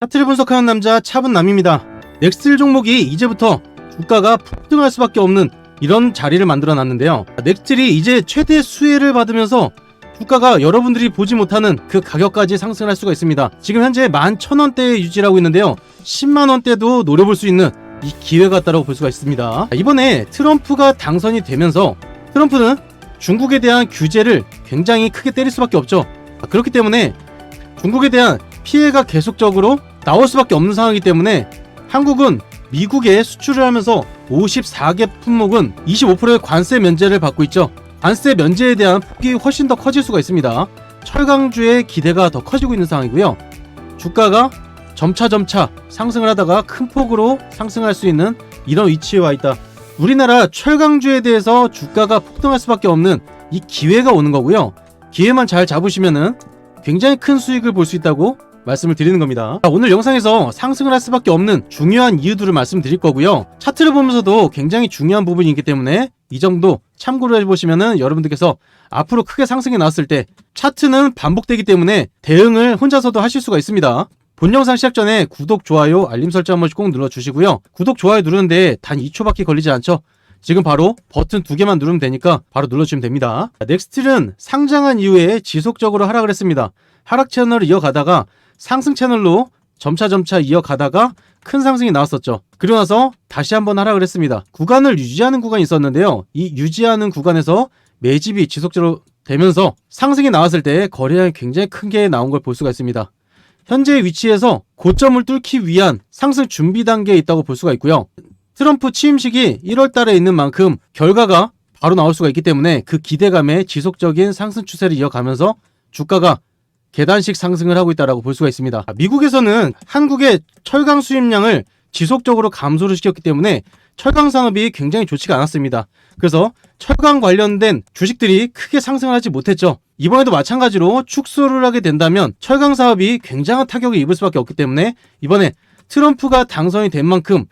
차트를 분석하는 남자 차분남입니다. 넥스틸 종목이 이제부터 주가가 폭등할 수밖에 없는 이런 자리를 만들어 놨는데요. 넥스틸이 이제 최대 수혜를 받으면서 주가가 여러분들이 보지 못하는 그 가격까지 상승할 수가 있습니다. 지금 현재 11,000원대에 유지하고 있는데요. 10만원대도 노려볼 수 있는 이 기회가 있다고 볼 수가 있습니다. 이번에 트럼프가 당선이 되면서 트럼프는 중국에 대한 규제를 굉장히 크게 때릴 수밖에 없죠. 그렇기 때문에 중국에 대한 피해가 계속적으로 나올 수밖에 없는 상황이기 때문에 한국은 미국에 수출을 하면서 54개 품목은 25%의 관세 면제를 받고 있죠. 관세 면제에 대한 폭이 훨씬 더 커질 수가 있습니다. 철강주의 기대가 더 커지고 있는 상황이고요. 주가가 점차 상승을 하다가 큰 폭으로 상승할 수 있는 이런 위치에 와 있다. 우리나라 철강주에 대해서 주가가 폭등할 수밖에 없는 이 기회가 오는 거고요. 기회만 잘 잡으시면은 굉장히 큰 수익을 볼 수 있다고 말씀을 드리는 겁니다. 오늘 영상에서 상승을 할 수밖에 없는 중요한 이유들을 말씀드릴 거고요. 차트를 보면서도 굉장히 중요한 부분이 있기 때문에 이 정도 참고를 해보시면은 여러분들께서 앞으로 크게 상승이 나왔을 때 차트는 반복되기 때문에 대응을 혼자서도 하실 수가 있습니다. 본 영상 시작 전에 구독, 좋아요, 알림 설정 한 번씩 꼭 눌러주시고요. 구독, 좋아요 누르는데 단 2초밖에 걸리지 않죠? 지금 바로 버튼 2개만 누르면 되니까 바로 눌러주시면 됩니다. 넥스틸은 상장한 이후에 지속적으로 하락을 했습니다. 하락 채널을 이어가다가 상승 채널로 점차 이어가다가 큰 상승이 나왔었죠. 그리고 나서 다시 한번 하락을 했습니다. 구간을 유지하는 구간이 있었는데요. 이 유지하는 구간에서 매집이 지속적으로 되면서 상승이 나왔을 때 거래량이 굉장히 큰 게 나온 걸 볼 수가 있습니다. 현재 위치에서 고점을 뚫기 위한 상승 준비 단계에 있다고 볼 수가 있고요. 트럼프 취임식이 1월 달에 있는 만큼 결과가 바로 나올 수가 있기 때문에 그 기대감에 지속적인 상승 추세를 이어가면서 주가가 계단식 상승을 하고 있다고 볼 수가 있습니다. 미국에서는 한국의 철강 수입량을 지속적으로 감소를 시켰기 때문에 철강 산업이 굉장히 좋지가 않았습니다. 그래서 철강 관련된 주식들이 크게 상승을 하지 못했죠. 이번에도 마찬가지로 축소를 하게 된다면 철강 사업이 굉장한 타격을 입을 수밖에 없기 때문에 이번에 트럼프가 당선이 된 만큼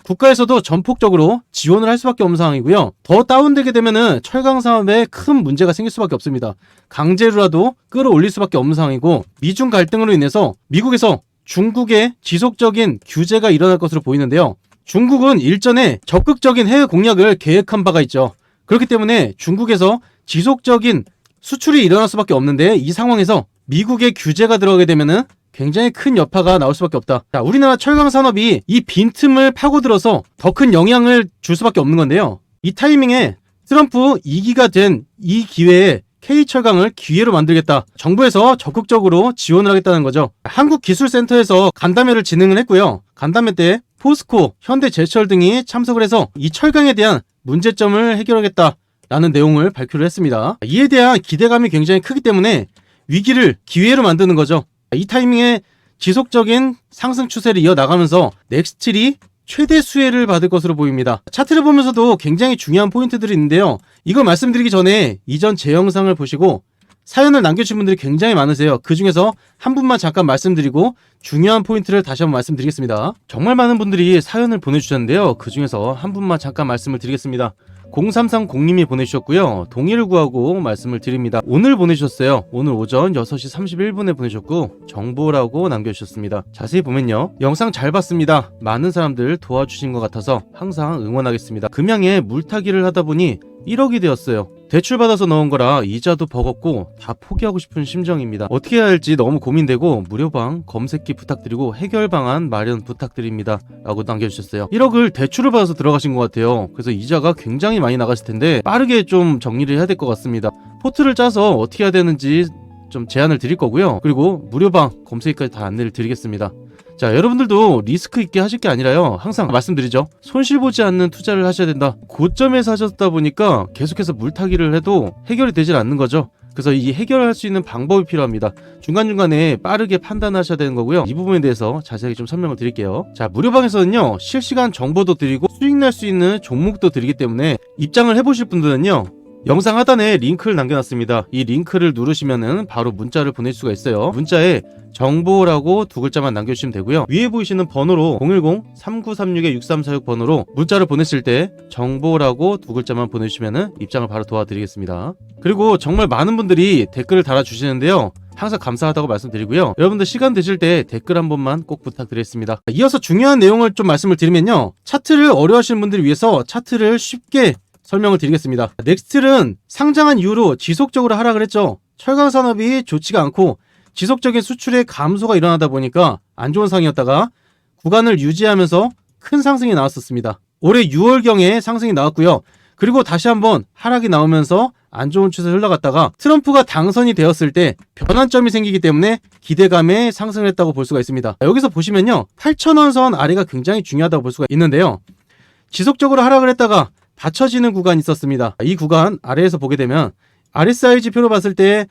국가에서도 전폭적으로 지원을 할 수밖에 없는 상황이고요. 더 다운되게 되면은 철강 사업에 큰 문제가 생길 수밖에 없습니다. 강제로라도 끌어올릴 수밖에 없는 상황이고, 미중 갈등으로 인해서 미국에서 중국의 지속적인 규제가 일어날 것으로 보이는데요. 중국은 일전에 적극적인 해외 공략을 계획한 바가 있죠. 그렇기 때문에 중국에서 지속적인 수출이 일어날 수밖에 없는데, 이 상황에서 미국의 규제가 들어가게 되면은 굉장히 큰 여파가 나올 수밖에 없다. 자, 우리나라 철강 산업이 이 빈틈을 파고들어서 더 큰 영향을 줄 수밖에 없는 건데요. 이 타이밍에 트럼프 2기가 된 이 기회에 K철강을 기회로 만들겠다. 정부에서 적극적으로 지원을 하겠다는 거죠. 한국기술센터에서 간담회를 진행을 했고요. 간담회 때 포스코, 현대제철 등이 참석을 해서 이 철강에 대한 문제점을 해결하겠다라는 내용을 발표를 했습니다. 이에 대한 기대감이 굉장히 크기 때문에 위기를 기회로 만드는 거죠. 이 타이밍에 지속적인 상승 추세를 이어나가면서 넥스틸이 최대 수혜를 받을 것으로 보입니다. 차트를 보면서도 굉장히 중요한 포인트들이 있는데요. 이거 말씀드리기 전에 이전 제 영상을 보시고 사연을 남겨주신 분들이 굉장히 많으세요. 그 중에서 한 분만 잠깐 말씀드리고 중요한 포인트를 다시 한번 말씀드리겠습니다. 정말 많은 분들이 사연을 보내주셨는데요. 그 중에서 한 분만 잠깐 말씀을 드리겠습니다. 0330님이 보내주셨고요. 동의를 구하고 말씀을 드립니다. 오늘 보내주셨어요. 오늘 오전 6시 31분에 보내주셨고 정보라고 남겨주셨습니다. 자세히 보면요. 영상 잘 봤습니다. 많은 사람들 도와주신 것 같아서 항상 응원하겠습니다. 금양에 물타기를 하다 보니 1억이 되었어요. 대출받아서 넣은 거라 이자도 버겁고 다 포기하고 싶은 심정입니다. 어떻게 해야 할지 너무 고민되고 무료방 검색기 부탁드리고 해결 방안 마련 부탁드립니다. 라고 남겨주셨어요. 1억을 대출을 받아서 들어가신 것 같아요. 그래서 이자가 굉장히 많이 나가실 텐데 빠르게 좀 정리를 해야 될 것 같습니다. 포트를 짜서 어떻게 해야 되는지 좀 제안을 드릴 거고요. 그리고 무료방 검색기까지 다 안내를 드리겠습니다. 자, 여러분들도 리스크 있게 하실 게 아니라요. 항상 말씀드리죠. 손실 보지 않는 투자를 하셔야 된다. 고점에서 하셨다 보니까 계속해서 물타기를 해도 해결이 되질 않는 거죠. 그래서 이 해결할 수 있는 방법이 필요합니다. 중간중간에 빠르게 판단하셔야 되는 거고요. 이 부분에 대해서 자세하게 좀 설명을 드릴게요. 자, 무료방에서는요. 실시간 정보도 드리고 수익 낼 수 있는 종목도 드리기 때문에 입장을 해보실 분들은요. 영상 하단에 링크를 남겨놨습니다. 이 링크를 누르시면은 바로 문자를 보낼 수가 있어요. 문자에 정보라고 두 글자만 남겨주시면 되고요. 위에 보이시는 번호로 010-3936-6346 번호로 문자를 보냈을 때 정보라고 두 글자만 보내주시면은 입장을 바로 도와드리겠습니다. 그리고 정말 많은 분들이 댓글을 달아주시는데요. 항상 감사하다고 말씀드리고요. 여러분들 시간 되실 때 댓글 한 번만 꼭 부탁드리겠습니다. 이어서 중요한 내용을 좀 말씀을 드리면요. 차트를 어려워하시는 분들을 위해서 차트를 쉽게 설명을 드리겠습니다. 넥스틀은 상장한 이후로 지속적으로 하락을 했죠. 철강 산업이 좋지가 않고 지속적인 수출의 감소가 일어나다 보니까 안 좋은 상황이었다가 구간을 유지하면서 큰 상승이 나왔었습니다. 올해 6월경에 상승이 나왔고요. 그리고 다시 한번 하락이 나오면서 안 좋은 추세 흘러갔다가 트럼프가 당선이 되었을 때 변환점이 생기기 때문에 기대감에 상승을 했다고 볼 수가 있습니다. 여기서 보시면요. 8,000원 선 아래가 굉장히 중요하다고 볼 수가 있는데요. 지속적으로 하락을 했다가 받쳐지는 구간이 있었습니다. 이 구간 아래에서 보게 되면 RSI 지표로 봤을 때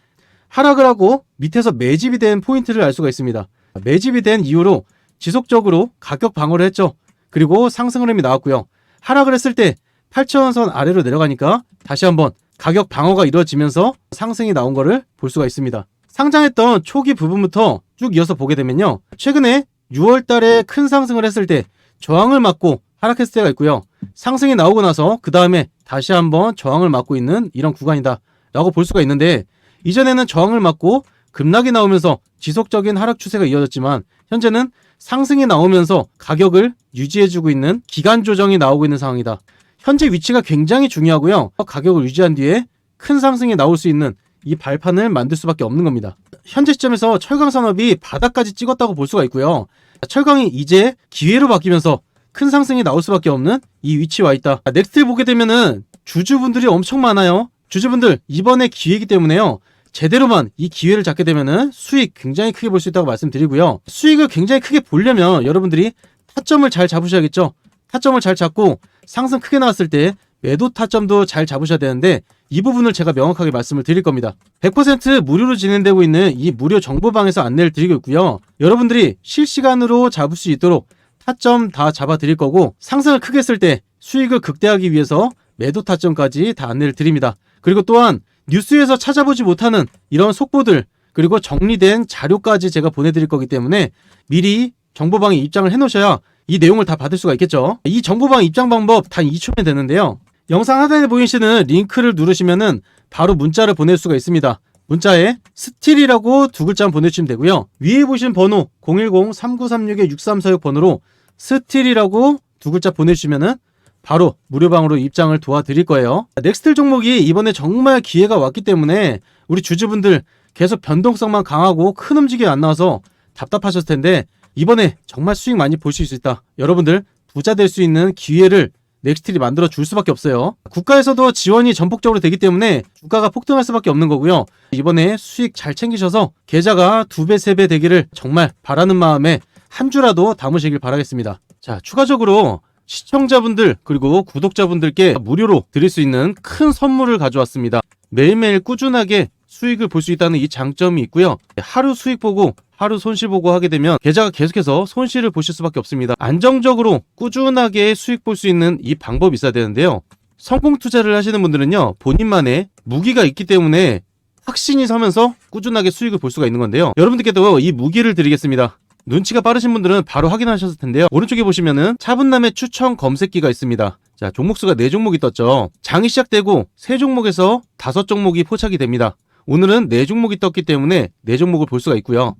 하락을 하고 밑에서 매집이 된 포인트를 알 수가 있습니다. 매집이 된 이후로 지속적으로 가격 방어를 했죠. 그리고 상승 흐름이 나왔고요. 하락을 했을 때 8,000원 선 아래로 내려가니까 다시 한번 가격 방어가 이루어지면서 상승이 나온 거를 볼 수가 있습니다. 상장했던 초기 부분부터 쭉 이어서 보게 되면요. 최근에 6월 달에 큰 상승을 했을 때 저항을 맞고 하락했을 때가 있고요. 상승이 나오고 나서 그 다음에 다시 한번 저항을 맞고 있는 이런 구간이다 라고 볼 수가 있는데, 이전에는 저항을 맞고 급락이 나오면서 지속적인 하락 추세가 이어졌지만 현재는 상승이 나오면서 가격을 유지해주고 있는 기간 조정이 나오고 있는 상황이다. 현재 위치가 굉장히 중요하고요. 가격을 유지한 뒤에 큰 상승이 나올 수 있는 이 발판을 만들 수밖에 없는 겁니다. 현재 시점에서 철강 산업이 바닥까지 찍었다고 볼 수가 있고요. 철강이 이제 기회로 바뀌면서 큰 상승이 나올 수밖에 없는 이 위치에 와 있다. 넥스트 보게 되면은 주주분들이 엄청 많아요. 주주분들 이번에 기회이기 때문에요. 제대로만 이 기회를 잡게 되면은 수익 굉장히 크게 볼 수 있다고 말씀드리고요. 수익을 굉장히 크게 보려면 여러분들이 타점을 잘 잡으셔야겠죠. 타점을 잘 잡고 상승 크게 나왔을 때 매도 타점도 잘 잡으셔야 되는데 이 부분을 제가 명확하게 말씀을 드릴 겁니다. 100% 무료로 진행되고 있는 이 무료 정보방에서 안내를 드리고 있고요. 여러분들이 실시간으로 잡을 수 있도록 타점 다 잡아 드릴 거고, 상승을 크게 했을 때 수익을 극대화하기 위해서 매도 타점까지 다 안내를 드립니다. 그리고 또한 뉴스에서 찾아보지 못하는 이런 속보들, 그리고 정리된 자료까지 제가 보내드릴 거기 때문에 미리 정보방에 입장을 해놓으셔야 이 내용을 다 받을 수가 있겠죠. 이 정보방 입장 방법 단 2초면 되는데요. 영상 하단에 보이시는 링크를 누르시면은 바로 문자를 보낼 수가 있습니다. 문자에 스틸이라고 두 글자만 보내주시면 되고요. 위에 보시는 번호 010-3936-6346 번호로 스틸이라고 두 글자 보내주시면은 바로 무료방으로 입장을 도와드릴 거예요. 넥스틀 종목이 이번에 정말 기회가 왔기 때문에 우리 주주분들 계속 변동성만 강하고 큰 움직임이 안 나와서 답답하셨을 텐데 이번에 정말 수익 많이 볼 수 있다. 여러분들 부자 될 수 있는 기회를 넥스틀이 만들어 줄 수밖에 없어요. 국가에서도 지원이 전폭적으로 되기 때문에 주가가 폭등할 수밖에 없는 거고요. 이번에 수익 잘 챙기셔서 계좌가 2배, 3배 되기를 정말 바라는 마음에 한 주라도 담으시길 바라겠습니다. 자, 추가적으로 시청자분들 그리고 구독자분들께 무료로 드릴 수 있는 큰 선물을 가져왔습니다. 매일매일 꾸준하게 수익을 볼 수 있다는 이 장점이 있고요. 하루 수익 보고 하루 손실 보고 하게 되면 계좌가 계속해서 손실을 보실 수밖에 없습니다. 안정적으로 꾸준하게 수익 볼 수 있는 이 방법이 있어야 되는데요. 성공 투자를 하시는 분들은요, 본인만의 무기가 있기 때문에 확신이 서면서 꾸준하게 수익을 볼 수가 있는 건데요. 여러분들께도 이 무기를 드리겠습니다. 눈치가 빠르신 분들은 바로 확인하셨을 텐데요. 오른쪽에 보시면은 차분남의 추천 검색기가 있습니다. 자, 종목수가 4종목이 떴죠. 장이 시작되고 3종목에서 5종목이 포착이 됩니다. 오늘은 4종목이 떴기 때문에 4종목을 볼 수가 있고요.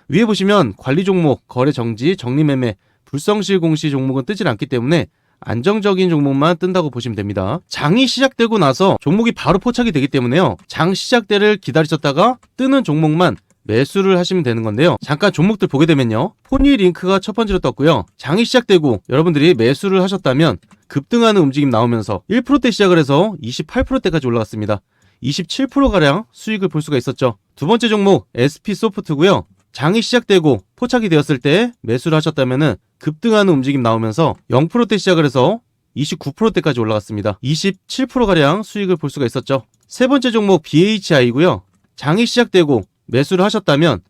위에 보시면 관리 종목, 거래 정지, 정리매매, 불성실 공시 종목은 뜨질 않기 때문에 안정적인 종목만 뜬다고 보시면 됩니다. 장이 시작되고 나서 종목이 바로 포착이 되기 때문에요. 장 시작 때를 기다리셨다가 뜨는 종목만 매수를 하시면 되는 건데요. 잠깐 종목들 보게 되면요. 포니 링크가 첫 번째로 떴고요. 장이 시작되고 여러분들이 매수를 하셨다면 급등하는 움직임 나오면서 1%대 시작을 해서 28%대까지 올라갔습니다. 27%가량 수익을 볼 수가 있었죠. 두 번째 종목 SP소프트고요. 장이 시작되고 포착이 되었을 때 매수를 하셨다면 급등하는 움직임 나오면서 0%대 시작을 해서 29%대까지 올라갔습니다. 27%가량 수익을 볼 수가 있었죠. 세 번째 종목 BHI고요. 장이 시작되고 매수를 하셨다면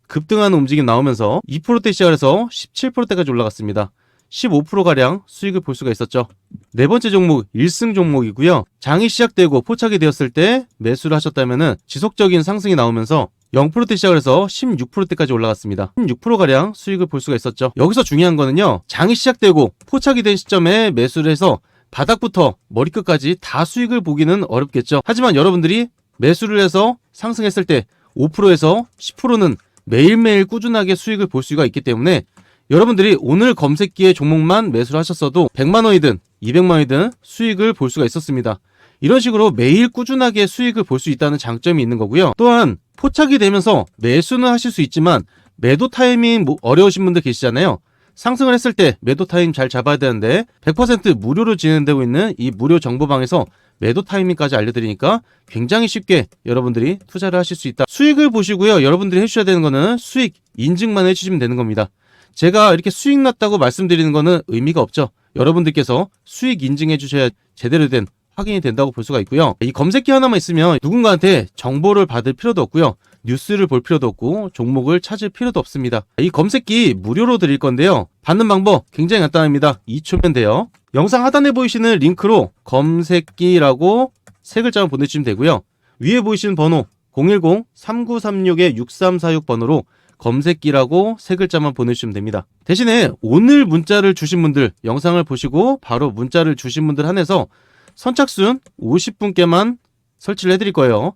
급등하는 움직임 나오면서 2%대 시작을 해서 17%대까지 올라갔습니다. 15%가량 수익을 볼 수가 있었죠. 네 번째 종목 1승 종목이고요. 장이 시작되고 포착이 되었을 때 매수를 하셨다면 지속적인 상승이 나오면서 0%대 시작을 해서 16%대까지 올라갔습니다. 16%가량 수익을 볼 수가 있었죠. 여기서 중요한 거는요. 장이 시작되고 포착이 된 시점에 매수를 해서 바닥부터 머리끝까지 다 수익을 보기는 어렵겠죠. 하지만 여러분들이 매수를 해서 상승했을 때 5%에서 10%는 매일매일 꾸준하게 수익을 볼 수가 있기 때문에 여러분들이 오늘 검색기에 종목만 매수를 하셨어도 100만원이든 200만원이든 수익을 볼 수가 있었습니다. 이런 식으로 매일 꾸준하게 수익을 볼 수 있다는 장점이 있는 거고요. 또한 포착이 되면서 매수는 하실 수 있지만 매도 타이밍 어려우신 분들 계시잖아요. 상승을 했을 때 매도 타임 잘 잡아야 되는데 100% 무료로 진행되고 있는 이 무료 정보방에서 매도 타이밍까지 알려드리니까 굉장히 쉽게 여러분들이 투자를 하실 수 있다. 수익을 보시고요. 여러분들이 해주셔야 되는 거는 수익 인증만 해주시면 되는 겁니다. 제가 이렇게 수익 났다고 말씀드리는 거는 의미가 없죠. 여러분들께서 수익 인증해 주셔야 제대로 된 확인이 된다고 볼 수가 있고요. 이 검색기 하나만 있으면 누군가한테 정보를 받을 필요도 없고요. 뉴스를 볼 필요도 없고 종목을 찾을 필요도 없습니다. 이 검색기 무료로 드릴 건데요. 받는 방법 굉장히 간단합니다. 2초면 돼요. 영상 하단에 보이시는 링크로 검색기라고 세 글자만 보내주시면 되고요. 위에 보이시는 번호 010-3936-6346 번호로 검색기라고 세 글자만 보내주시면 됩니다. 대신에 오늘 문자를 주신 분들, 영상을 보시고 바로 문자를 주신 분들 한해서 선착순 50분께만 설치를 해드릴 거예요.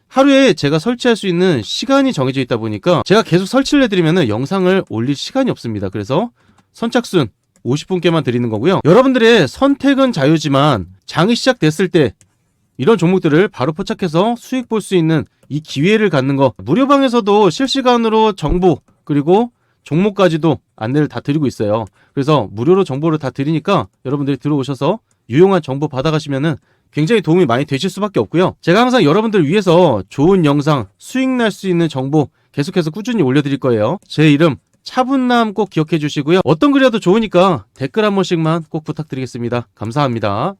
하루에 제가 설치할 수 있는 시간이 정해져 있다 보니까 제가 계속 설치를 해드리면 영상을 올릴 시간이 없습니다. 그래서 선착순 50분께만 드리는 거고요. 여러분들의 선택은 자유지만 장이 시작됐을 때 이런 종목들을 바로 포착해서 수익 볼 수 있는 이 기회를 갖는 거, 무료방에서도 실시간으로 정보 그리고 종목까지도 안내를 다 드리고 있어요. 그래서 무료로 정보를 다 드리니까 여러분들이 들어오셔서 유용한 정보 받아가시면은 굉장히 도움이 많이 되실 수밖에 없고요. 제가 항상 여러분들을 위해서 좋은 영상, 수익 날 수 있는 정보 계속해서 꾸준히 올려드릴 거예요. 제 이름 차분남 꼭 기억해 주시고요. 어떤 글이라도 좋으니까 댓글 한 번씩만 꼭 부탁드리겠습니다. 감사합니다.